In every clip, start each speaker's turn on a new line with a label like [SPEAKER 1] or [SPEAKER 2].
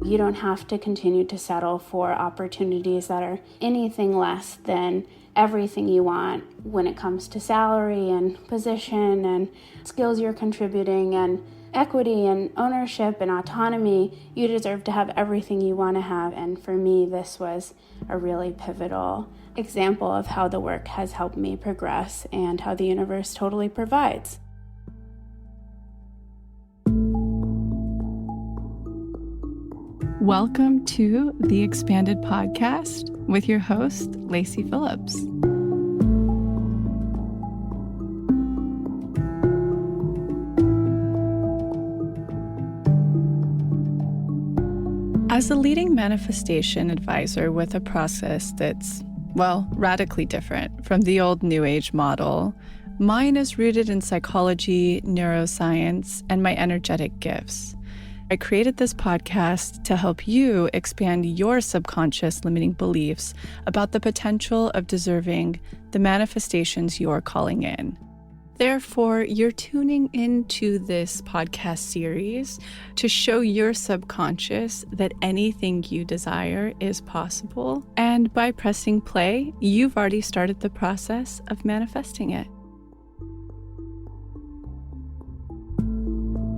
[SPEAKER 1] You don't have to continue to settle for opportunities that are anything less than everything you want when it comes to salary and position and skills you're contributing and equity and ownership and autonomy. You deserve to have everything you want to have. And for me, this was a really pivotal example of how the work has helped me progress and how the universe totally provides.
[SPEAKER 2] Welcome to the Expanded Podcast with your host, Lacy Phillips. As a leading manifestation advisor with a process that's, radically different from the old New Age model, mine is rooted in psychology, neuroscience, and my energetic gifts. I created this podcast to help you expand your subconscious limiting beliefs about the potential of deserving the manifestations you're calling in. Therefore, you're tuning into this podcast series to show your subconscious that anything you desire is possible. And by pressing play, you've already started the process of manifesting it.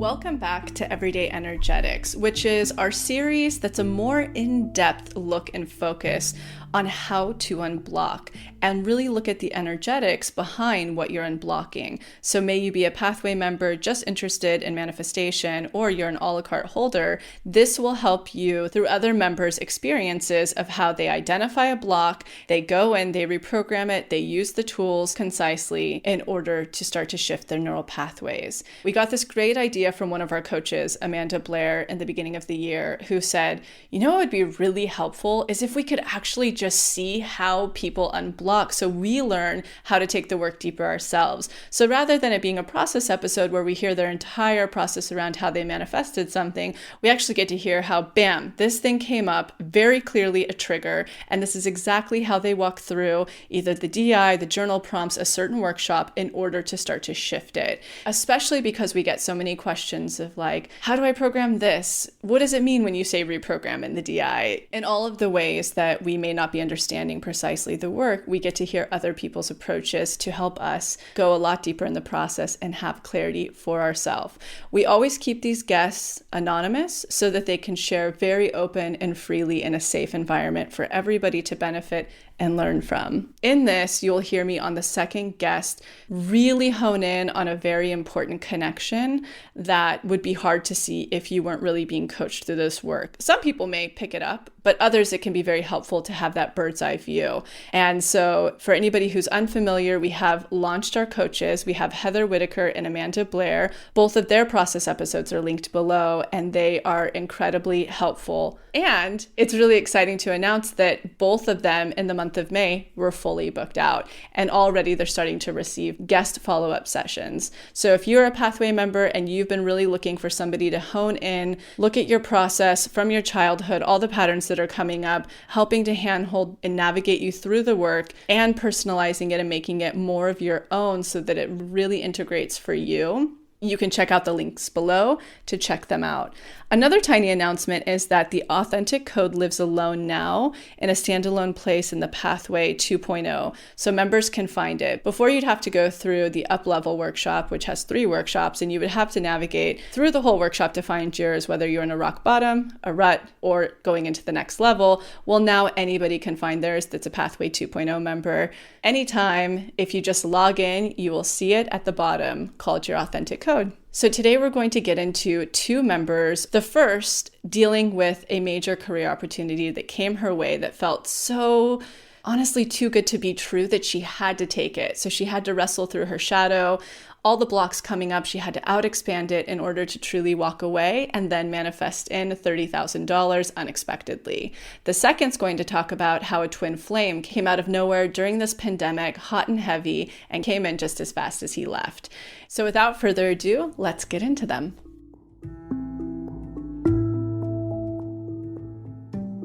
[SPEAKER 2] Welcome back to Everyday Energetics, which is our series that's a more in-depth look and focus on how to unblock and really look at the energetics behind what you're unblocking. So may you be a pathway member just interested in manifestation, or you're an a la carte holder, this will help you through other members' experiences of how they identify a block, they go in, they reprogram it, they use the tools concisely in order to start to shift their neural pathways. We got this great idea from one of our coaches, Amanda Blair, in the beginning of the year, who said, what would be really helpful is if we could actually just see how people unblock so we learn how to take the work deeper ourselves. So rather than it being a process episode where we hear their entire process around how they manifested something, we actually get to hear how, bam, this thing came up, very clearly a trigger, and this is exactly how they walk through either the DI, the journal prompts, a certain workshop in order to start to shift it. Especially because we get so many questions of like, how do I program this? What does it mean when you say reprogram in the DI? In all of the ways that we may not be understanding precisely the work, we get to hear other people's approaches to help us go a lot deeper in the process and have clarity for ourselves. We always keep these guests anonymous so that they can share very open and freely in a safe environment for everybody to benefit and learn from. In this, you'll hear me on the second guest really hone in on a very important connection that would be hard to see if you weren't really being coached through this work. Some people may pick it up, but others, it can be very helpful to have that bird's eye view. And so for anybody who's unfamiliar, we have launched our coaches. We have Heather Whitaker and Amanda Blair. Both of their process episodes are linked below, and they are incredibly helpful. And it's really exciting to announce that both of them in the month of May were fully booked out. And already they're starting to receive guest follow-up sessions. So if you're a pathway member and you've been really looking for somebody to hone in, look at your process from your childhood, all the patterns that are coming up, helping to handhold and navigate you through the work, and personalizing it and making it more of your own so that it really integrates for you, you can check out the links below to check them out. Another tiny announcement is that the Authentic Code lives alone now in a standalone place in the Pathway 2.0, so members can find it. Before, you'd have to go through the up-level workshop, which has 3 workshops, and you would have to navigate through the whole workshop to find yours, whether you're in a rock bottom, a rut, or going into the next level. Well, now anybody can find theirs that's a Pathway 2.0 member. Anytime, if you just log in, you will see it at the bottom called your Authentic Code. So today we're going to get into 2 members. The first dealing with a major career opportunity that came her way that felt so honestly too good to be true that she had to take it. So she had to wrestle through her shadow, all the blocks coming up. She had to out-expand it in order to truly walk away and then manifest in $30,000 unexpectedly. The second's going to talk about how a twin flame came out of nowhere during this pandemic, hot and heavy, and came in just as fast as he left. So without further ado, let's get into them.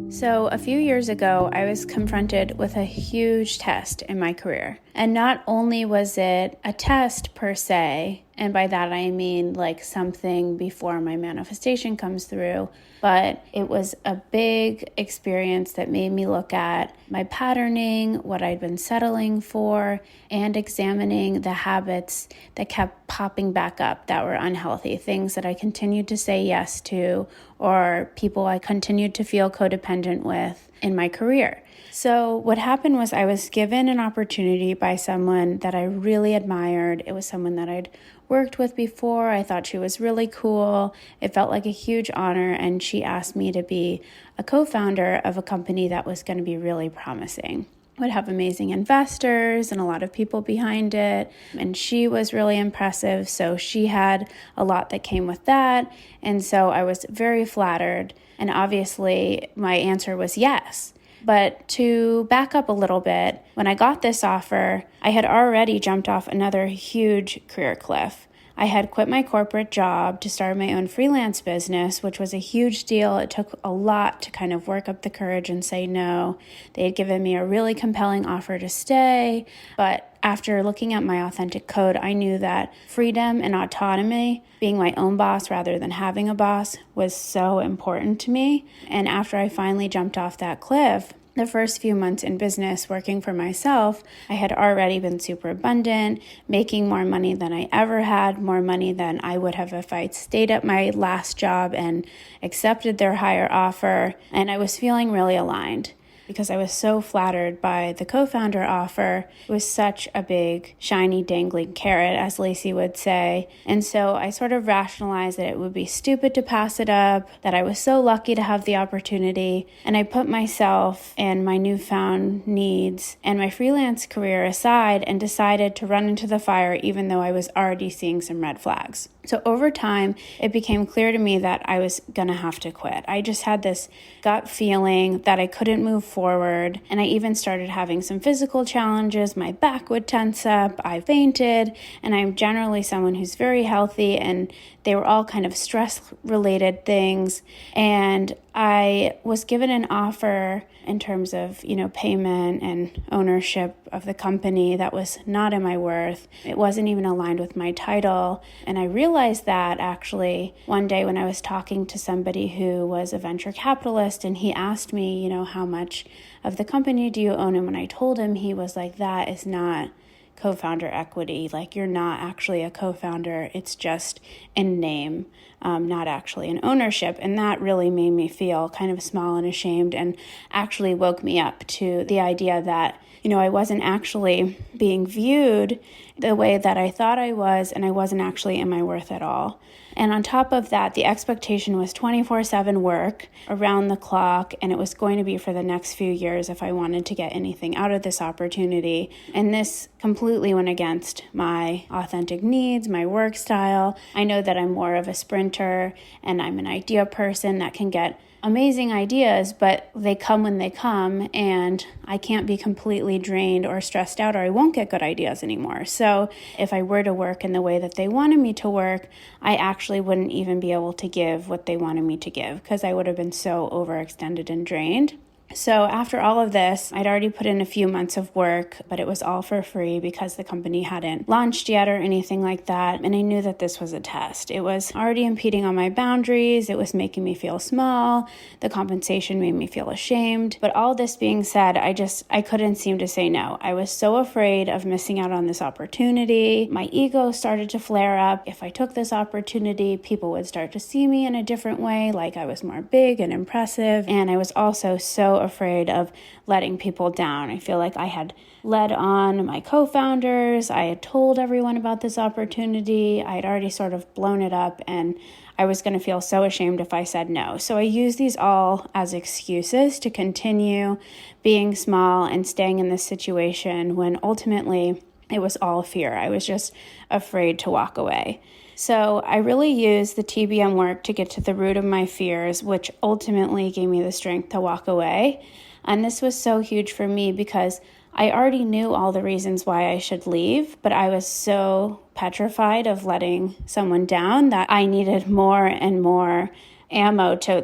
[SPEAKER 1] So a few years ago, I was confronted with a huge test in my career. And not only was it a test per se, and by that I mean like something before my manifestation comes through, but it was a big experience that made me look at my patterning, what I'd been settling for, and examining the habits that kept popping back up that were unhealthy, things that I continued to say yes to, or people I continued to feel codependent with in my career. So what happened was I was given an opportunity by someone that I really admired. It was someone that I'd worked with before. I thought she was really cool. It felt like a huge honor, and she asked me to be a co-founder of a company that was going to be really promising. Would have amazing investors and a lot of people behind it. And she was really impressive. So she had a lot that came with that. And so I was very flattered. And obviously my answer was yes. But to back up a little bit, when I got this offer, I had already jumped off another huge career cliff. I had quit my corporate job to start my own freelance business, which was a huge deal. It took a lot to kind of work up the courage and say no. They had given me a really compelling offer to stay, but after looking at my authentic code, I knew that freedom and autonomy, being my own boss rather than having a boss, was so important to me. And after I finally jumped off that cliff, the first few months in business working for myself, I had already been super abundant, making more money than I ever had, more money than I would have if I'd stayed at my last job and accepted their higher offer. And I was feeling really aligned because I was so flattered by the co-founder offer. It was such a big, shiny, dangling carrot, as Lacy would say. And so I sort of rationalized that it would be stupid to pass it up, that I was so lucky to have the opportunity. And I put myself and my newfound needs and my freelance career aside and decided to run into the fire, even though I was already seeing some red flags. So over time, it became clear to me that I was going to have to quit. I just had this gut feeling that I couldn't move forward. And I even started having some physical challenges. My back would tense up. I fainted. And I'm generally someone who's very healthy. And they were all kind of stress-related things. And I was given an offer in terms of, payment and ownership of the company that was not in my worth. It wasn't even aligned with my title. And I realized that actually one day when I was talking to somebody who was a venture capitalist, and he asked me, how much of the company do you own? And when I told him, he was like, that is not co-founder equity. Like, you're not actually a co-founder. It's just in name, not actually an ownership. And that really made me feel kind of small and ashamed, and actually woke me up to the idea that, I wasn't actually being viewed the way that I thought I was, and I wasn't actually in my worth at all. And on top of that, the expectation was 24/7 work around the clock, and it was going to be for the next few years if I wanted to get anything out of this opportunity. And this completely went against my authentic needs, my work style. I know that I'm more of a sprinter, and I'm an idea person that can get amazing ideas, but they come when they come, and I can't be completely drained or stressed out, or I won't get good ideas anymore. So if I were to work in the way that they wanted me to work, I actually wouldn't even be able to give what they wanted me to give, because I would have been so overextended and drained. So after all of this, I'd already put in a few months of work, but it was all for free because the company hadn't launched yet or anything like that. And I knew that this was a test. It was already impeding on my boundaries. It was making me feel small. The compensation made me feel ashamed. But all this being said, I couldn't seem to say no. I was so afraid of missing out on this opportunity. My ego started to flare up. If I took this opportunity, people would start to see me in a different way, like I was more big and impressive. And I was also so afraid of letting people down. I feel like I had led on my co-founders. I had told everyone about this opportunity. I had already sort of blown it up, and I was going to feel so ashamed if I said no. So I used these all as excuses to continue being small and staying in this situation when ultimately it was all fear. I was just afraid to walk away. So I really used the TBM work to get to the root of my fears, which ultimately gave me the strength to walk away. And this was so huge for me because I already knew all the reasons why I should leave, but I was so petrified of letting someone down that I needed more and more ammo to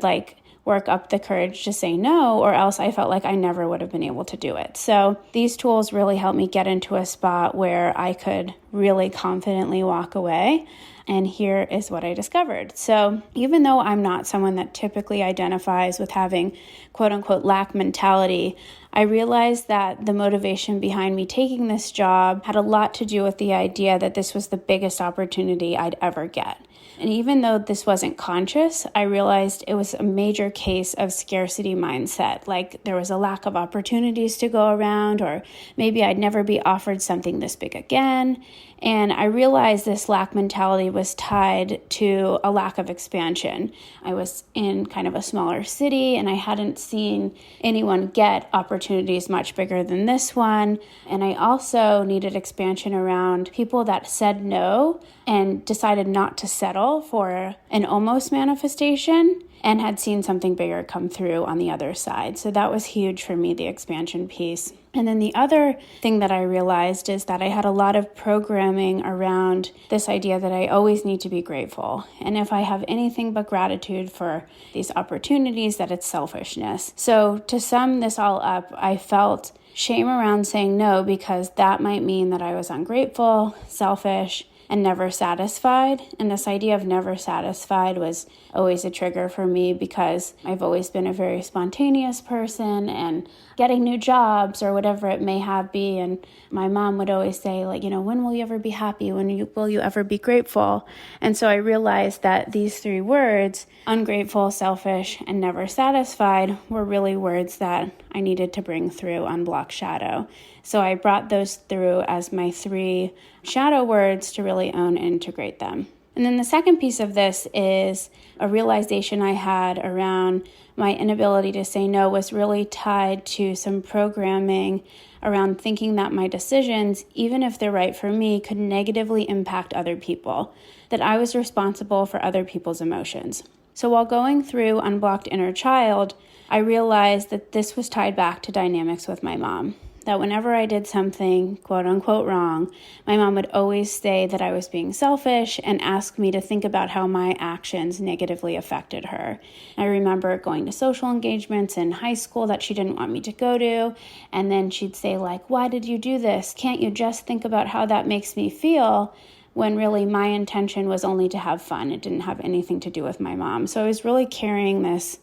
[SPEAKER 1] work up the courage to say no, or else I felt like I never would have been able to do it. So these tools really helped me get into a spot where I could really confidently walk away. And here is what I discovered. So even though I'm not someone that typically identifies with having quote unquote lack mentality, I realized that the motivation behind me taking this job had a lot to do with the idea that this was the biggest opportunity I'd ever get. And even though this wasn't conscious, I realized it was a major case of scarcity mindset. Like there was a lack of opportunities to go around, or maybe I'd never be offered something this big again. And I realized this lack mentality was tied to a lack of expansion. I was in kind of a smaller city and I hadn't seen anyone get opportunities much bigger than this one. And I also needed expansion around people that said no and decided not to settle for an almost manifestation and had seen something bigger come through on the other side. So that was huge for me, the expansion piece. And then the other thing that I realized is that I had a lot of programming around this idea that I always need to be grateful. And if I have anything but gratitude for these opportunities, that it's selfishness. So to sum this all up, I felt shame around saying no because that might mean that I was ungrateful, selfish, and never satisfied. And this idea of never satisfied was always a trigger for me because I've always been a very spontaneous person and getting new jobs or whatever it may have be. And my mom would always say, like, when will you ever be happy? Will you ever be grateful? And so I realized that these three words, ungrateful, selfish, and never satisfied, were really words that I needed to bring through Unblock Shadow. So I brought those through as my three shadow words to really own and integrate them. And then the second piece of this is a realization I had around my inability to say no was really tied to some programming around thinking that my decisions, even if they're right for me, could negatively impact other people, that I was responsible for other people's emotions. So while going through Unblocked Inner Child, I realized that this was tied back to dynamics with my mom. That whenever I did something quote unquote wrong, my mom would always say that I was being selfish and ask me to think about how my actions negatively affected her. I remember going to social engagements in high school that she didn't want me to go to, and then she'd say like, "Why did you do this? Can't you just think about how that makes me feel?" When really my intention was only to have fun. It didn't have anything to do with my mom. So I was really carrying this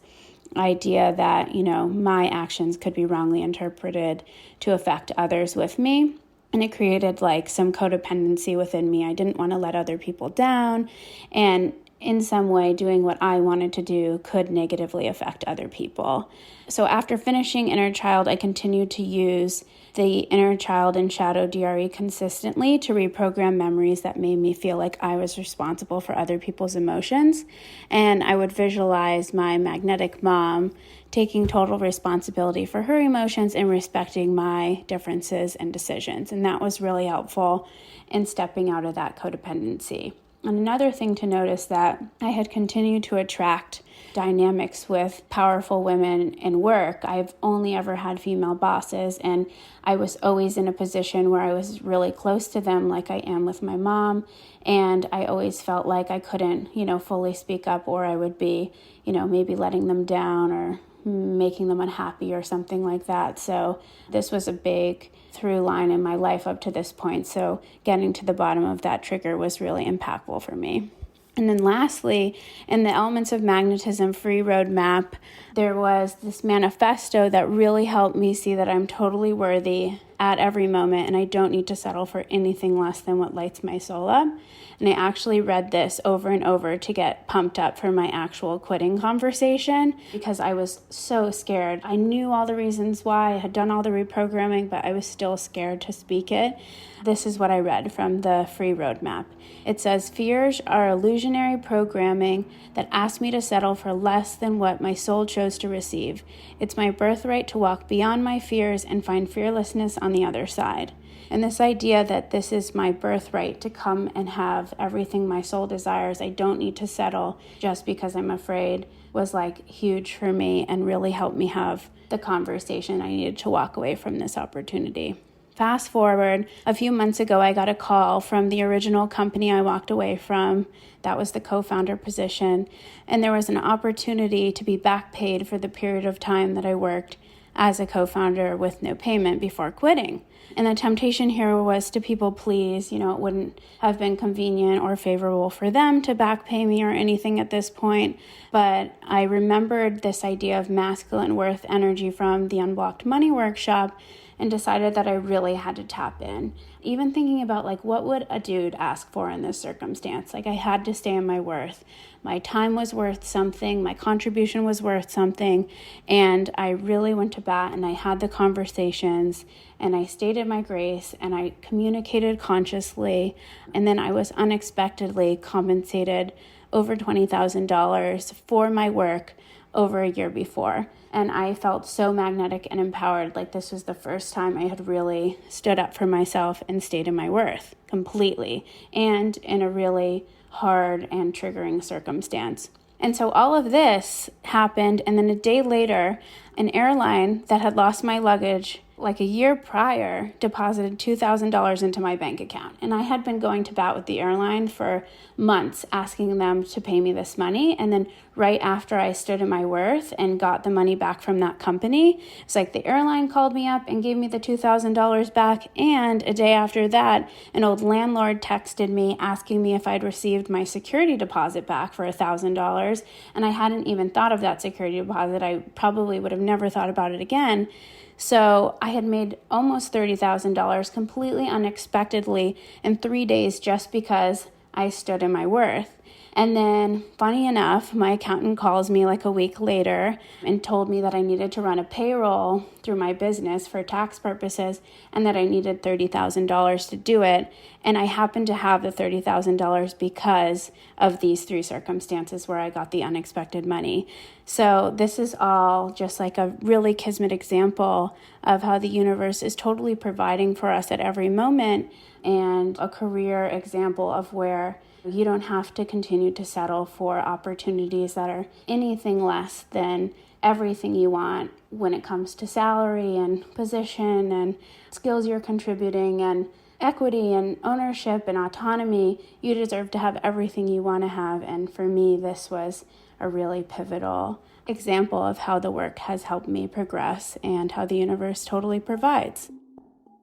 [SPEAKER 1] idea that, my actions could be wrongly interpreted to affect others with me. And it created like some codependency within me. I didn't want to let other people down. And in some way, doing what I wanted to do could negatively affect other people. So after finishing Inner Child, I continued to use the Inner Child and Shadow DRE consistently to reprogram memories that made me feel like I was responsible for other people's emotions. And I would visualize my magnetic mom taking total responsibility for her emotions and respecting my differences and decisions. And that was really helpful in stepping out of that codependency. And another thing to notice that I had continued to attract dynamics with powerful women in work. I've only ever had female bosses, and I was always in a position where I was really close to them like I am with my mom. And I always felt like I couldn't, fully speak up, or I would be, maybe letting them down or making them unhappy or something like that. So this was a big through line in my life up to this point. So getting to the bottom of that trigger was really impactful for me. And then lastly, in the Elements of Magnetism free roadmap, there was this manifesto that really helped me see that I'm totally worthy at every moment and I don't need to settle for anything less than what lights my soul up. And I actually read this over and over to get pumped up for my actual quitting conversation because I was so scared. I knew all the reasons why, I had done all the reprogramming, but I was still scared to speak it. This is what I read from the free roadmap. It says, "Fears are illusionary programming that ask me to settle for less than what my soul chose to receive. It's my birthright to walk beyond my fears and find fearlessness on the other side." And this idea that this is my birthright to come and have everything my soul desires, I don't need to settle just because I'm afraid, was like huge for me and really helped me have the conversation I needed to walk away from this opportunity. Fast forward, a few months ago, I got a call from the original company I walked away from. That was the co-founder position. And there was an opportunity to be back paid for the period of time that I worked as a co-founder with no payment before quitting. And the temptation here was to people please. It wouldn't have been convenient or favorable for them to back pay me or anything at this point. But I remembered this idea of masculine worth energy from the Unblocked Money Workshop and decided that I really had to tap in. Even thinking about what would a dude ask for in this circumstance? I had to stay in my worth. My time was worth something. My contribution was worth something. And I really went to bat and I had the conversations and I stated my grace and I communicated consciously. And then I was unexpectedly compensated over $20,000 for my work over a year before. And I felt so magnetic and empowered, like this was the first time I had really stood up for myself and stayed in my worth completely, and in a really hard and triggering circumstance. And so all of this happened, and then a day later, an airline that had lost my luggage a year prior deposited $2,000 into my bank account. And I had been going to bat with the airline for months, asking them to pay me this money. And then right after I stood in my worth and got the money back from that company, it's the airline called me up and gave me the $2,000 back. And a day after that, an old landlord texted me asking me if I'd received my security deposit back for $1,000. And I hadn't even thought of that security deposit. I probably would have never thought about it again. So I had made almost $30,000 completely unexpectedly in 3 days just because I stood in my worth. And then, funny enough, my accountant calls me a week later and told me that I needed to run a payroll through my business for tax purposes and that I needed $30,000 to do it. And I happened to have the $30,000 because of these three circumstances where I got the unexpected money. So this is all just a really kismet example of how the universe is totally providing for us at every moment, and a career example of where you don't have to continue to settle for opportunities that are anything less than everything you want when it comes to salary and position and skills you're contributing and equity and ownership and autonomy. You deserve to have everything you want to have. And for me, this was a really pivotal example of how the work has helped me progress and how the universe totally provides.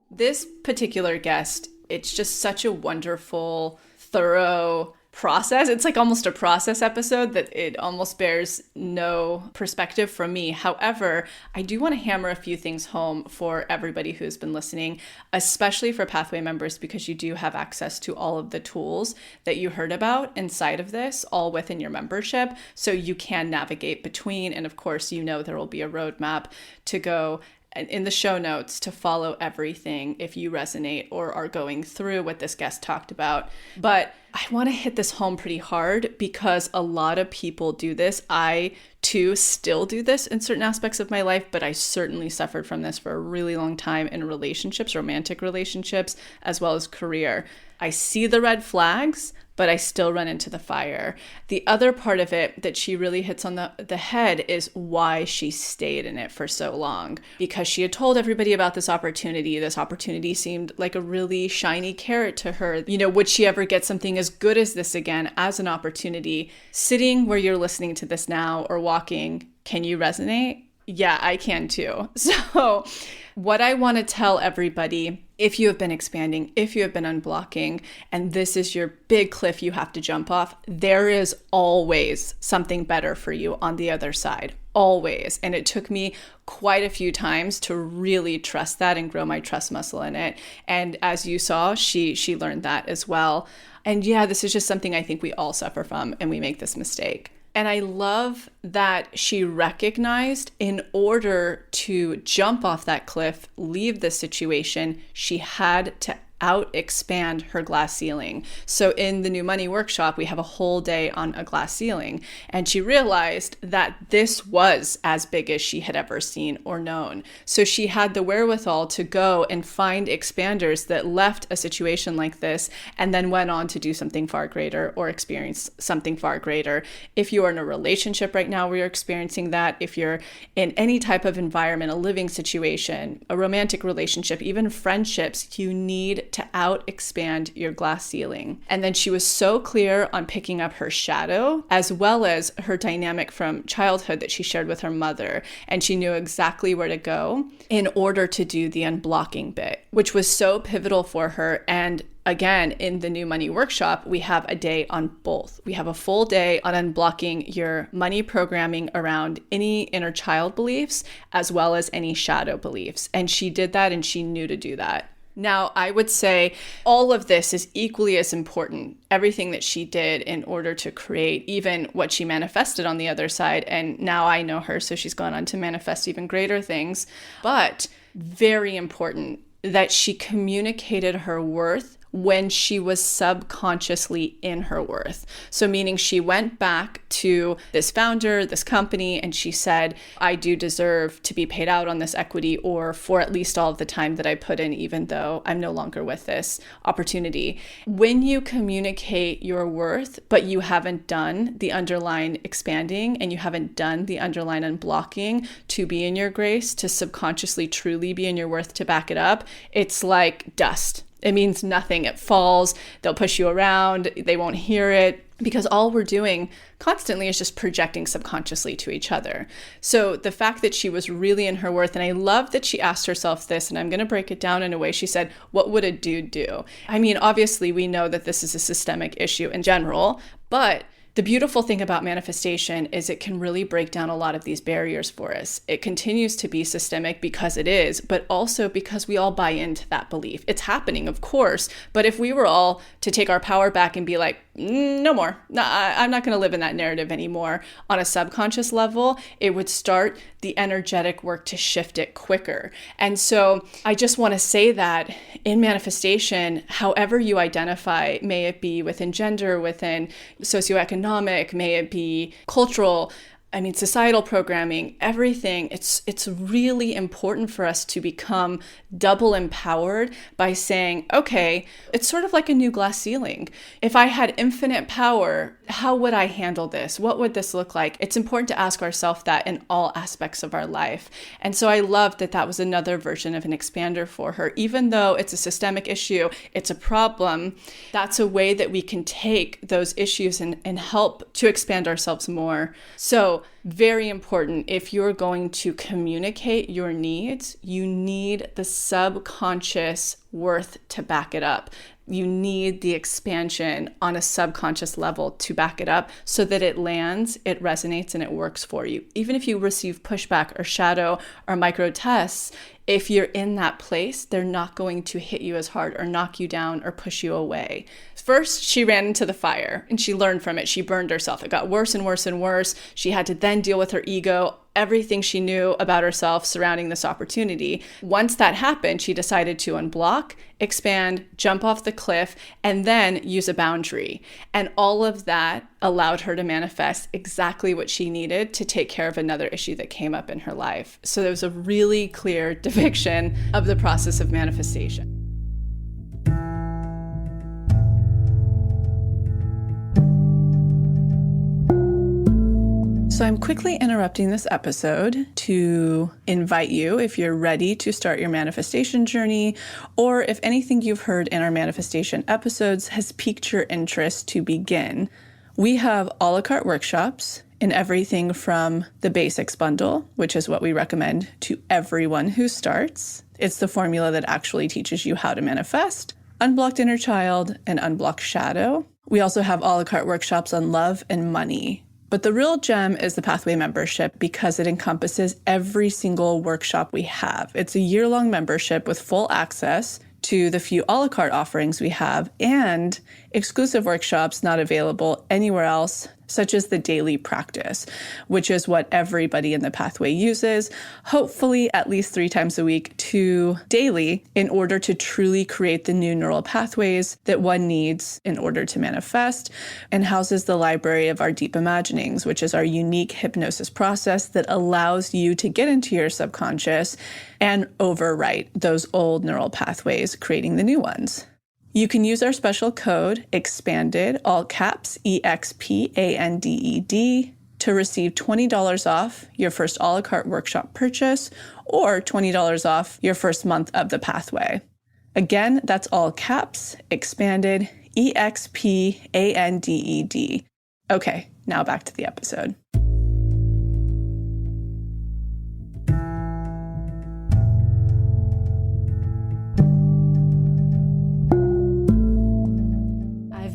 [SPEAKER 2] This particular guest, it's just such a wonderful, thorough process. It's almost a process episode that it almost bears no perspective from me. However, I do want to hammer a few things home for everybody who's been listening, especially for Pathway members, because you do have access to all of the tools that you heard about inside of this, all within your membership. So you can navigate between, and of course, there will be a roadmap to go in the show notes to follow everything if you resonate or are going through what this guest talked about. But I want to hit this home pretty hard because a lot of people do this. I too still do this in certain aspects of my life, but I certainly suffered from this for a really long time in relationships, romantic relationships, as well as career. I see the red flags, but I still run into the fire. The other part of it that she really hits on the head is why she stayed in it for so long. Because she had told everybody about this opportunity. This opportunity seemed like a really shiny carrot to her. Would she ever get something as good as this again as an opportunity? Sitting where you're listening to this now or walking, can you resonate? Yeah, I can too. So what I want to tell everybody, if you have been expanding, if you have been unblocking, and this is your big cliff you have to jump off, there is always something better for you on the other side. Always. And it took me quite a few times to really trust that and grow my trust muscle in it. And as you saw, she learned that as well. And yeah, this is just something I think we all suffer from, and we make this mistake. And I love that she recognized in order to jump off that cliff, leave the situation, she had to out expand her glass ceiling. So in the New Money workshop, we have a whole day on a glass ceiling. And she realized that this was as big as she had ever seen or known. So she had the wherewithal to go and find expanders that left a situation like this and then went on to do something far greater or experience something far greater. If you are in a relationship right now where you're experiencing that, if you're in any type of environment, a living situation, a romantic relationship, even friendships, you need to out expand your glass ceiling. And then she was so clear on picking up her shadow as well as her dynamic from childhood that she shared with her mother. And she knew exactly where to go in order to do the unblocking bit, which was so pivotal for her. And again, in the New Money workshop, we have a day on both. We have a full day on unblocking your money programming around any inner child beliefs as well as any shadow beliefs. And she did that, and she knew to do that. Now, I would say all of this is equally as important, everything that she did in order to create even what she manifested on the other side. And now I know her, so she's gone on to manifest even greater things. But very important that she communicated her worth when she was subconsciously in her worth. So meaning she went back to this founder, this company, and she said, I do deserve to be paid out on this equity, or for at least all of the time that I put in, even though I'm no longer with this opportunity. When you communicate your worth, but you haven't done the underlying expanding and you haven't done the underlying unblocking to be in your grace, to subconsciously truly be in your worth, to back it up, it's like dust. It means nothing. It falls. They'll push you around. They won't hear it, because all we're doing constantly is just projecting subconsciously to each other. So the fact that she was really in her worth, and I love that she asked herself this, and I'm going to break it down in a way. She said, what would a dude do? I mean, obviously we know that this is a systemic issue in general, but the beautiful thing about manifestation is it can really break down a lot of these barriers for us. It continues to be systemic because it is, but also because we all buy into that belief. It's happening, of course, but if we were all to take our power back and be like, no more, no, I'm not going to live in that narrative anymore, on a subconscious level, it would start the energetic work to shift it quicker. And so I just want to say that in manifestation, however you identify, may it be within gender, within socioeconomic, may it be cultural, societal programming, everything, it's really important for us to become double empowered by saying, okay, it's sort of like a new glass ceiling. If I had infinite power, how would I handle this? What would this look like? It's important to ask ourselves that in all aspects of our life. And so I love that that was another version of an expander for her. Even though it's a systemic issue, it's a problem, that's a way that we can take those issues and help to expand ourselves more. So very important, if you're going to communicate your needs, you need the subconscious worth to back it up. You need the expansion on a subconscious level to back it up so that it lands, it resonates, and it works for you. Even if you receive pushback or shadow or micro tests, if you're in that place, they're not going to hit you as hard or knock you down or push you away. First, she ran into the fire and she learned from it. She burned herself. It got worse and worse and worse. She had to then deal with her ego, everything she knew about herself surrounding this opportunity. Once that happened, she decided to unblock, expand, jump off the cliff, and then use a boundary. And all of that allowed her to manifest exactly what she needed to take care of another issue that came up in her life. So there was a really clear depiction of the process of manifestation. So I'm quickly interrupting this episode to invite you, if you're ready to start your manifestation journey, or if anything you've heard in our manifestation episodes has piqued your interest to begin. We have a la carte workshops in everything from the basics bundle, which is what we recommend to everyone who starts. It's the formula that actually teaches you how to manifest, unblocked inner child, and unblocked shadow. We also have a la carte workshops on love and money. But the real gem is the Pathway membership because it encompasses every single workshop we have. It's a year-long membership with full access to the few a la carte offerings we have and exclusive workshops not available anywhere else such as the daily practice, which is what everybody in the pathway uses, hopefully at least 3 times a week to daily, in order to truly create the new neural pathways that one needs in order to manifest, and houses the library of our deep imaginings, which is our unique hypnosis process that allows you to get into your subconscious and overwrite those old neural pathways, creating the new ones. You can use our special code, EXPANDED, all caps, EXPANDED, to receive $20 off your first a la carte workshop purchase or $20 off your first month of the pathway. Again, that's all caps, EXPANDED, EXPANDED. Okay, now back to the episode.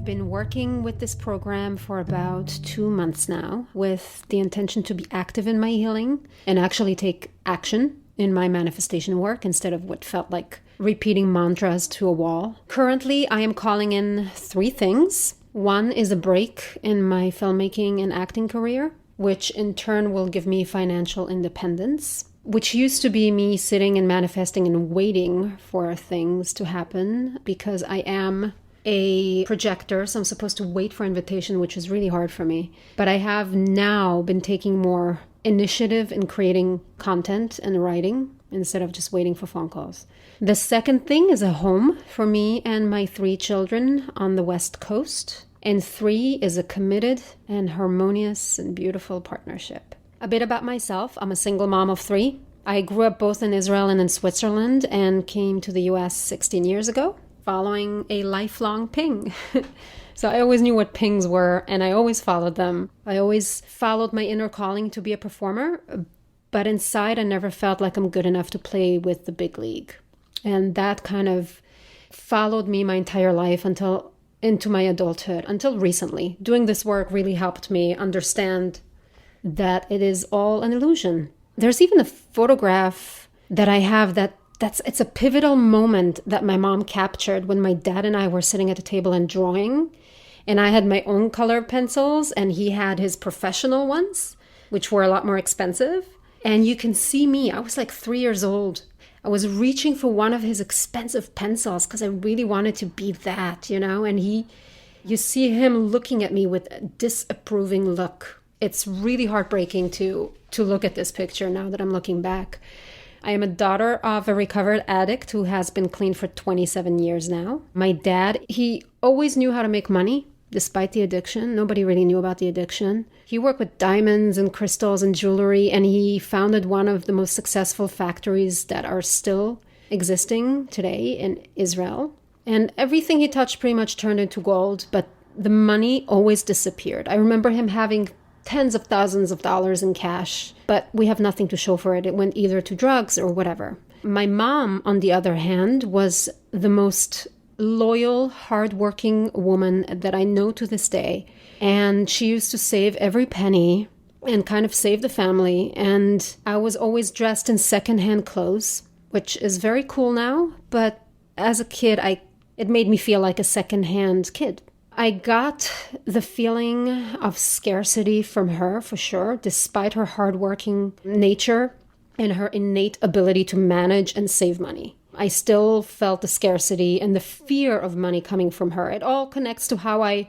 [SPEAKER 3] Been working with this program for about 2 months now with the intention to be active in my healing and actually take action in my manifestation work instead of what felt like repeating mantras to a wall. Currently, I am calling in 3 things. One is a break in my filmmaking and acting career, which in turn will give me financial independence, which used to be me sitting and manifesting and waiting for things to happen because I am a projector, so I'm supposed to wait for invitation, which is really hard for me. But I have now been taking more initiative in creating content and writing instead of just waiting for phone calls. The second thing is a home for me and my 3 children on the West Coast. And 3 is a committed and harmonious and beautiful partnership. A bit about myself. I'm a single mom of 3. I grew up both in Israel and in Switzerland and came to the US 16 years ago, following a lifelong ping. So I always knew what pings were, and I always followed them. I always followed my inner calling to be a performer, but inside I never felt like I'm good enough to play with the big league. And that kind of followed me my entire life until into my adulthood, until recently. Doing this work really helped me understand that it is all an illusion. There's even a photograph that I have it's a pivotal moment that my mom captured when my dad and I were sitting at a table and drawing. And I had my own color pencils and he had his professional ones, which were a lot more expensive. And you can see me, I was like 3 years old. I was reaching for one of his expensive pencils because I really wanted to be that, and you see him looking at me with a disapproving look. It's really heartbreaking to look at this picture now that I'm looking back. I am a daughter of a recovered addict who has been clean for 27 years now. My dad, he always knew how to make money despite the addiction. Nobody really knew about the addiction. He worked with diamonds and crystals and jewelry, and he founded one of the most successful factories that are still existing today in Israel. And everything he touched pretty much turned into gold, but the money always disappeared. I remember him having tens of thousands of dollars in cash, but we have nothing to show for it. It went either to drugs or whatever. My mom, on the other hand, was the most loyal, hardworking woman that I know to this day. And she used to save every penny and kind of save the family. And I was always dressed in secondhand clothes, which is very cool now. But as a kid, it made me feel like a secondhand kid. I got the feeling of scarcity from her, for sure, despite her hardworking nature and her innate ability to manage and save money. I still felt the scarcity and the fear of money coming from her. It all connects to how I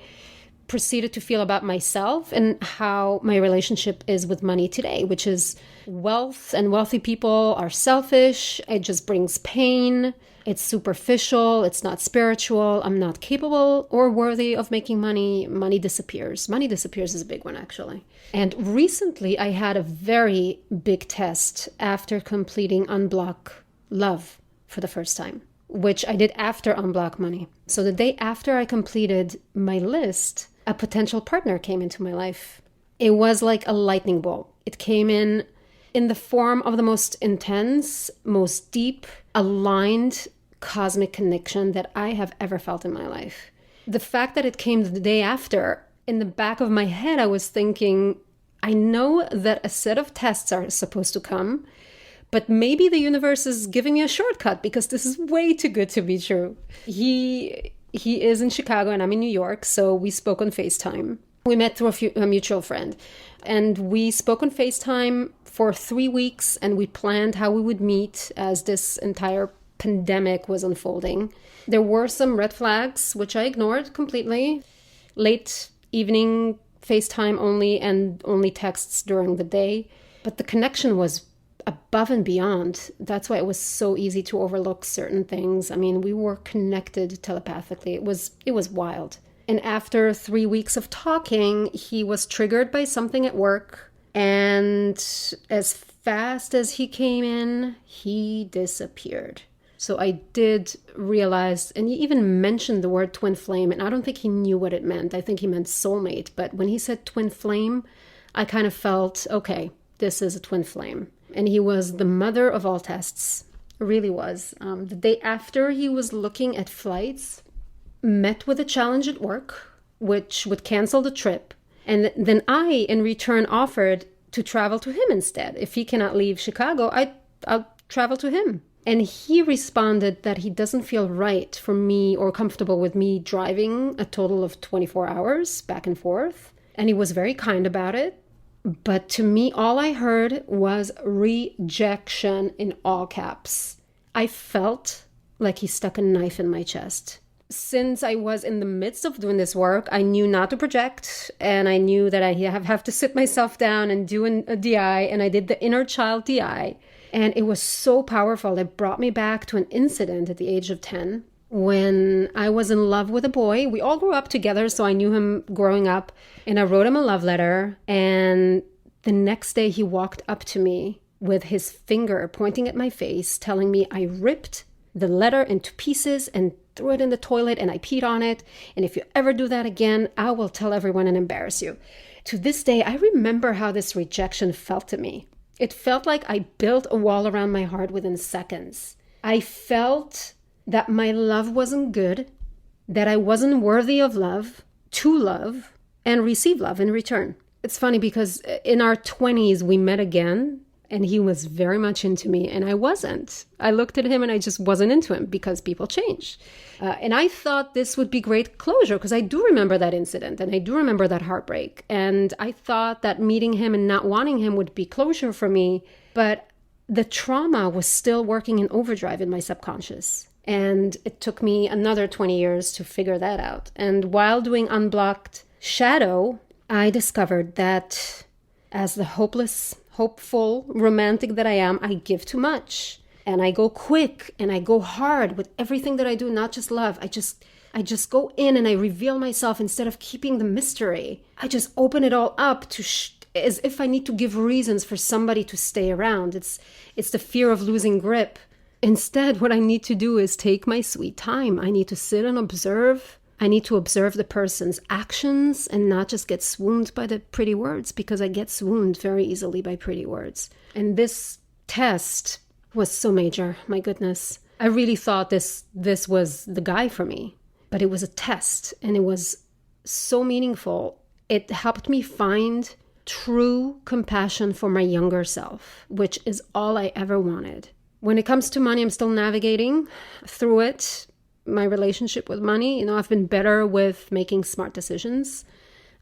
[SPEAKER 3] proceeded to feel about myself and how my relationship is with money today, which is wealth and wealthy people are selfish. It just brings pain. It's superficial. It's not spiritual. I'm not capable or worthy of making money. Money disappears. Money disappears is a big one, actually. And recently, I had a very big test after completing Unblock Love for the first time, which I did after Unblock Money. So the day after I completed my list, a potential partner came into my life. It was like a lightning bolt. It came in the form of the most intense, most deep, aligned cosmic connection that I have ever felt in my life. The fact that it came the day after, in the back of my head, I was thinking, I know that a set of tests are supposed to come, but maybe the universe is giving me a shortcut because this is way too good to be true. He is in Chicago and I'm in New York, so we spoke on FaceTime. We met through a mutual friend, and we spoke on FaceTime for 3 weeks, and we planned how we would meet as this entire pandemic was unfolding. There were some red flags, which I ignored completely. Late evening FaceTime only, and only texts during the day. But the connection was above and beyond. That's why it was so easy to overlook certain things. I mean, we were connected telepathically. It was wild. And after 3 weeks of talking, he was triggered by something at work. And as fast as he came in, he disappeared. So I did realize, and he even mentioned the word twin flame, and I don't think he knew what it meant. I think he meant soulmate. But when he said twin flame, I kind of felt, okay, this is a twin flame. And he was the mother of all tests. It really was. The day after, he was looking at flights, met with a challenge at work, which would cancel the trip. And then I, in return, offered to travel to him instead. If he cannot leave Chicago, I'll travel to him. And he responded that he doesn't feel right for me or comfortable with me driving a total of 24 hours back and forth. And he was very kind about it. But to me, all I heard was rejection in all caps. I felt like he stuck a knife in my chest. Since I was in the midst of doing this work, I knew not to project, and I knew that I have to sit myself down and do a DI, and I did the inner child DI. And it was so powerful. It brought me back to an incident at the age of 10 when I was in love with a boy. We all grew up together, so I knew him growing up. And I wrote him a love letter. And the next day he walked up to me with his finger pointing at my face, telling me I ripped the letter into pieces and threw it in the toilet and I peed on it. And if you ever do that again, I will tell everyone and embarrass you. To this day, I remember how this rejection felt to me. It felt like I built a wall around my heart within seconds. I felt that my love wasn't good, that I wasn't worthy of love, to love, and receive love in return. It's funny because in our 20s, we met again, and he was very much into me, and I wasn't. I looked at him and I just wasn't into him because people change. And I thought this would be great closure because I do remember that incident and I do remember that heartbreak. And I thought that meeting him and not wanting him would be closure for me. But the trauma was still working in overdrive in my subconscious. And it took me another 20 years to figure that out. And while doing Unblocked Shadow, I discovered that as the hopeful, romantic that I am, I give too much. And I go quick and I go hard with everything that I do, not just love. I just go in and I reveal myself instead of keeping the mystery. I just open it all up to as if I need to give reasons for somebody to stay around. It's the fear of losing grip. Instead, what I need to do is take my sweet time. I need to sit and observe. I need to observe the person's actions and not just get swooned by the pretty words, because I get swooned very easily by pretty words. And this test was so major. My goodness. I really thought this was the guy for me, but it was a test and it was so meaningful. It helped me find true compassion for my younger self, which is all I ever wanted. When it comes to money, I'm still navigating through it. My relationship with money, I've been better with making smart decisions.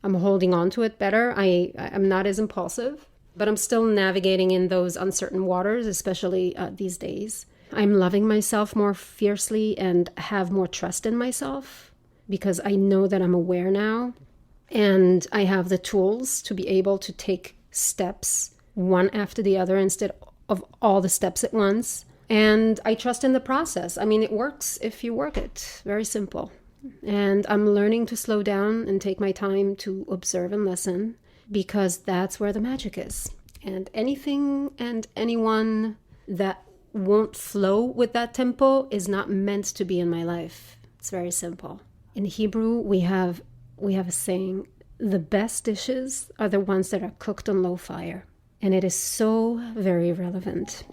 [SPEAKER 3] I'm holding on to it better. I'm not as impulsive, but I'm still navigating in those uncertain waters, especially these days. I'm loving myself more fiercely and have more trust in myself because I know that I'm aware now and I have the tools to be able to take steps one after the other instead of all the steps at once. And I trust in the process. I mean, it works if you work it. Very simple. And I'm learning to slow down and take my time to observe and listen because that's where the magic is. And anything and anyone that won't flow with that tempo is not meant to be in my life. It's very simple. In Hebrew, we have a saying, the best dishes are the ones that are cooked on low fire. And it is so very relevant.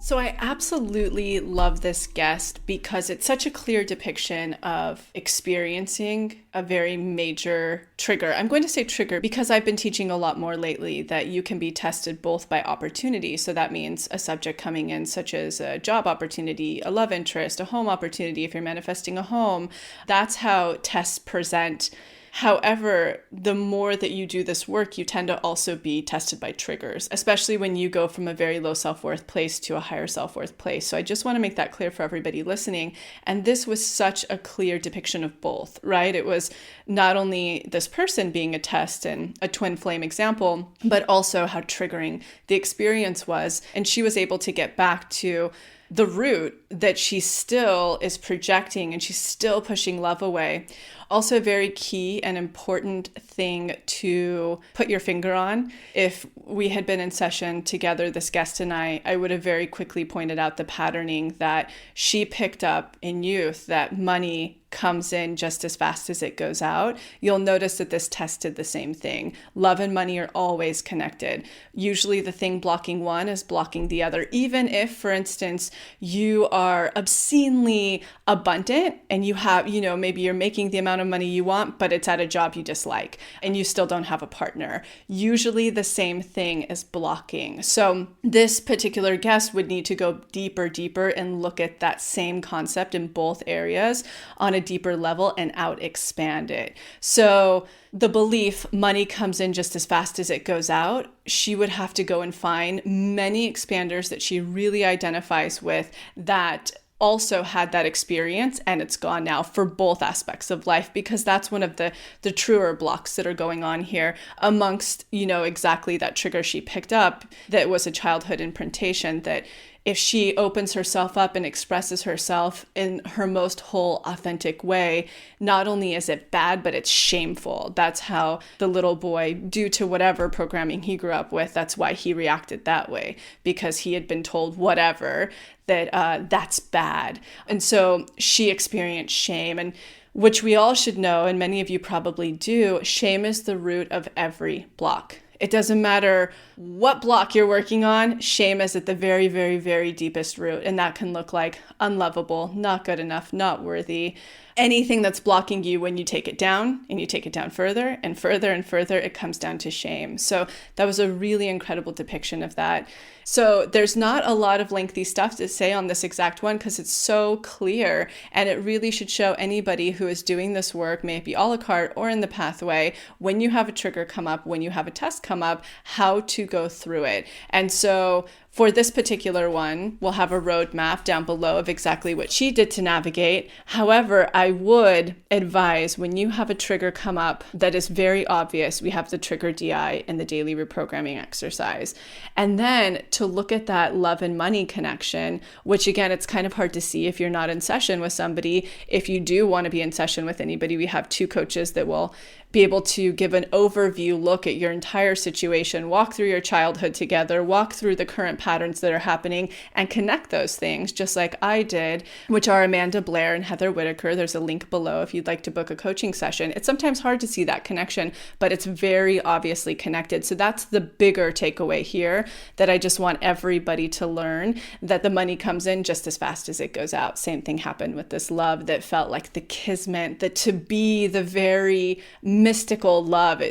[SPEAKER 2] So I absolutely love this guest because it's such a clear depiction of experiencing a very major trigger. I'm going to say trigger because I've been teaching a lot more lately that you can be tested both by opportunity. So that means a subject coming in such as a job opportunity, a love interest, a home opportunity if you're manifesting a home. That's how tests present However, the more that you do this work, you tend to also be tested by triggers, especially when you go from a very low self-worth place to a higher self-worth place. So I just want to make that clear for everybody listening. And this was such a clear depiction of both, right? It was not only this person being a test and a twin flame example, but also how triggering the experience was. And she was able to get back to the root that she still is projecting and she's still pushing love away. Also a very key and important thing to put your finger on. If we had been in session together, this guest and I would have very quickly pointed out the patterning that she picked up in youth, that money comes in just as fast as it goes out. You'll notice that this test did the same thing. Love and money are always connected. Usually the thing blocking one is blocking the other. Even if, for instance, you are obscenely abundant and you have, maybe you're making the amount of money you want, but it's at a job you dislike and you still don't have a partner. Usually the same thing is blocking. So this particular guest would need to go deeper and look at that same concept in both areas on a deeper level and out expand it. So the belief money comes in just as fast as it goes out, she would have to go and find many expanders that she really identifies with that also had that experience, and it's gone now for both aspects of life, because that's one of the truer blocks that are going on here amongst, exactly that trigger she picked up that was a childhood imprintation, that if she opens herself up and expresses herself in her most whole, authentic way, not only is it bad, but it's shameful. That's how the little boy, due to whatever programming he grew up with, that's why he reacted that way, because he had been told whatever, that that's bad. And so she experienced shame, and which we all should know, and many of you probably do, shame is the root of every block. It doesn't matter what block you're working on, shame is at the very, very, very deepest root. And that can look like unlovable, not good enough, not worthy. Anything that's blocking you, when you take it down and you take it down further and further and further, it comes down to shame. So that was a really incredible depiction of that. So there's not a lot of lengthy stuff to say on this exact one because it's so clear, and it really should show anybody who is doing this work, may it be a la carte or in the pathway, when you have a trigger come up, when you have a test come up, how to go through it. And so for this particular one, we'll have a roadmap down below of exactly what she did to navigate. However, I would advise when you have a trigger come up that is very obvious, we have the trigger DI and the daily reprogramming exercise. And then to look at that love and money connection, which again, it's kind of hard to see if you're not in session with somebody. If you do want to be in session with anybody, we have 2 coaches that will be able to give an overview look at your entire situation, walk through your childhood together, walk through the current patterns that are happening, and connect those things, just like I did, which are Amanda Blair and Heather Whitaker. There's a link below if you'd like to book a coaching session. It's sometimes hard to see that connection, but it's very obviously connected. So that's the bigger takeaway here, that I just want everybody to learn, that the money comes in just as fast as it goes out. Same thing happened with this love that felt like the kismet, that to be the very mystical love,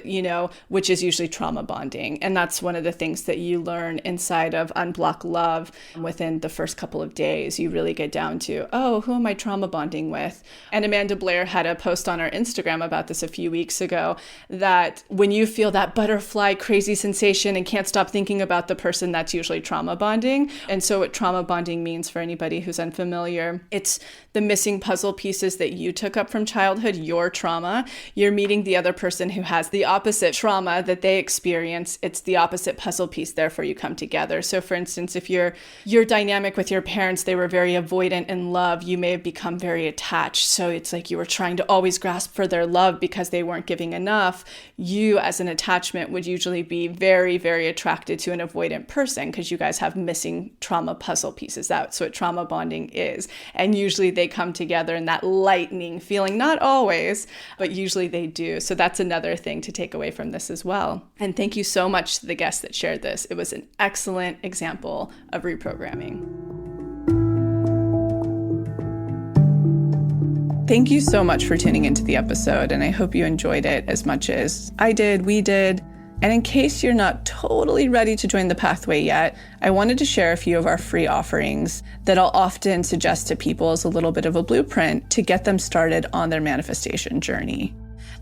[SPEAKER 2] which is usually trauma bonding. And that's one of the things that you learn inside of Unblock Love within the first couple of days. You really get down to, who am I trauma bonding with? And Amanda Blair had a post on our Instagram about this a few weeks ago, that when you feel that butterfly crazy sensation and can't stop thinking about the person, that's usually trauma bonding. And so what trauma bonding means, for anybody who's unfamiliar, it's the missing puzzle pieces that you took up from childhood, your trauma. You're meeting the other person who has the opposite trauma that they experience. It's the opposite puzzle piece, therefore you come together. So for instance, if your dynamic with your parents, they were very avoidant in love, you may have become very attached. So it's like you were trying to always grasp for their love because they weren't giving enough. You as an attachment would usually be very, very attracted to an avoidant person because you guys have missing trauma puzzle pieces. That's what trauma bonding is. And usually they come together in that lightning feeling, not always, but usually they do. So that's another thing to take away from this as well. And thank you so much to the guest that shared this. It was an excellent example of reprogramming. Thank you so much for tuning into the episode, and I hope you enjoyed it as much as I did, we did. And in case you're not totally ready to join the pathway yet, I wanted to share a few of our free offerings that I'll often suggest to people as a little bit of a blueprint to get them started on their manifestation journey.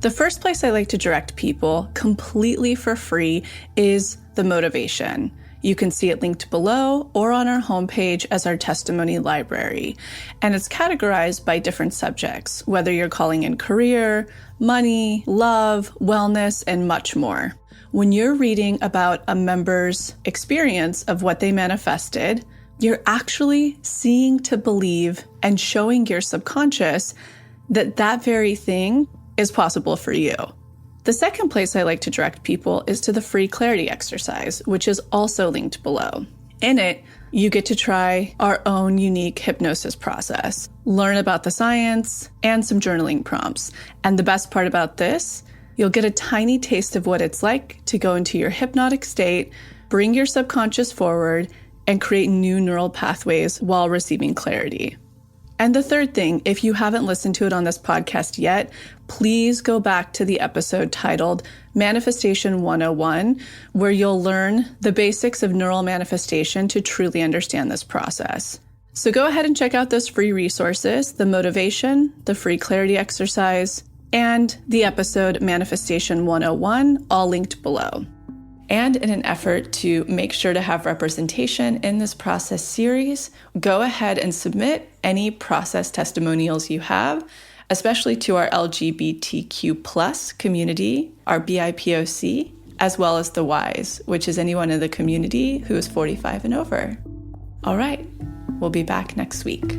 [SPEAKER 2] The first place I like to direct people completely for free is the motivation. You can see it linked below or on our homepage as our testimony library. And it's categorized by different subjects, whether you're calling in career, money, love, wellness, and much more. When you're reading about a member's experience of what they manifested, you're actually seeing to believe and showing your subconscious that that very thing is possible for you. The second place I like to direct people is to the free clarity exercise, which is also linked below. In it, you get to try our own unique hypnosis process, learn about the science, and some journaling prompts. And the best part about this, you'll get a tiny taste of what it's like to go into your hypnotic state, bring your subconscious forward, and create new neural pathways while receiving clarity. And the third thing, if you haven't listened to it on this podcast yet, please go back to the episode titled Manifestation 101, where you'll learn the basics of neural manifestation to truly understand this process. So go ahead and check out those free resources, the motivation, the free clarity exercise, and the episode Manifestation 101, all linked below. And in an effort to make sure to have representation in this process series, go ahead and submit any process testimonials you have, especially to our LGBTQ+ community, our BIPOC, as well as the Ys, which is anyone in the community who is 45 and over. All right, we'll be back next week.